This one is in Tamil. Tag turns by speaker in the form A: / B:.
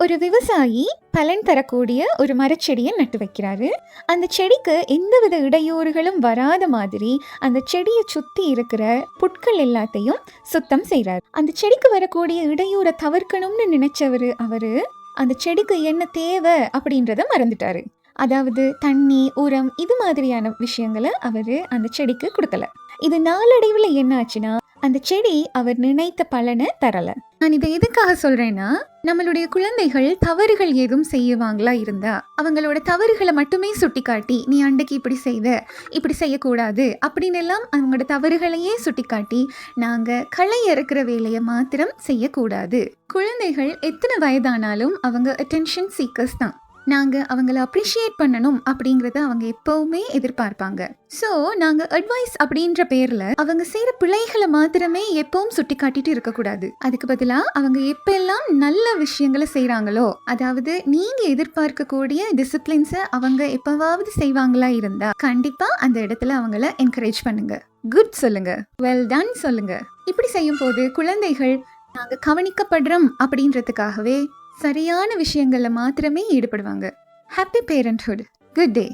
A: ஒரு விவசாயி பலன் தரக்கூடிய ஒரு மரச்செடியை நட்டு வைக்கிறாரு. அந்த செடிக்கு எந்தவித இடையூறுகளும் வராத மாதிரி அந்த செடியை சுத்தி இருக்கிற புட்கள் எல்லாத்தையும் சுத்தம் செய்றாரு. அந்த செடிக்கு வரக்கூடிய இடையூறை தவிர்க்கணும்னு நினைச்சவரு அந்த செடிக்கு என்ன தேவை அப்படின்றத மறந்துட்டாரு. அதாவது தண்ணி, உரம் இது மாதிரியான விஷயங்களை அந்த செடிக்கு கொடுக்கல. இது நாளடைவில் என்ன ஆச்சுன்னா, அந்த செடி அவர் நினைத்த பலனை தரல. நான் இதை எதுக்காக சொல்றேன்னா, நம்மளுடைய குழந்தைகள் தவறுகள் ஏதும் செய்வாங்களா இருந்தா அவங்களோட தவறுகளை மட்டுமே சுட்டி காட்டி, நீ அன்றைக்கு இப்படி செய்த, இப்படி செய்யக்கூடாது அப்படின்னு எல்லாம் அவங்களோட தவறுகளையே சுட்டி காட்டி நாங்க களை இறக்குற வேலையை மாத்திரம் செய்யக்கூடாது. குழந்தைகள் எத்தனை வயதானாலும் அவங்க அட்டென்ஷன் சீக்கர்ஸ் தான். நாங்கள் அவங்கள அப்ரிஷியேட் பண்ணணும் அப்படிங்கிறத அவங்க எப்போவுமே எதிர்பார்ப்பாங்க. ஸோ நாங்கள் அட்வைஸ் அப்படின்ற பேரில் அவங்க செய்கிற பிழைகளை மாத்திரமே எப்பவும் சுட்டி காட்டிட்டு இருக்கக்கூடாது. அதுக்கு பதிலாக அவங்க எப்பெல்லாம் நல்ல விஷயங்களை செய்கிறாங்களோ, அதாவது நீங்கள் எதிர்பார்க்கக்கூடிய டிசிப்ளின்ஸை அவங்க எப்போவாவது செய்வாங்களா இருந்தால் கண்டிப்பாக அந்த இடத்துல அவங்கள என்கரேஜ் பண்ணுங்க. குட் சொல்லுங்க, வெல் டன் சொல்லுங்க. இப்படி செய்யும் போது குழந்தைகள் நாங்கள் கவனிக்கப்படுறோம் அப்படின்றதுக்காகவே சரியான விஷயங்கள்ல மாத்திரமே ஈடுபடுவாங்க. Happy parenthood. குட் டே.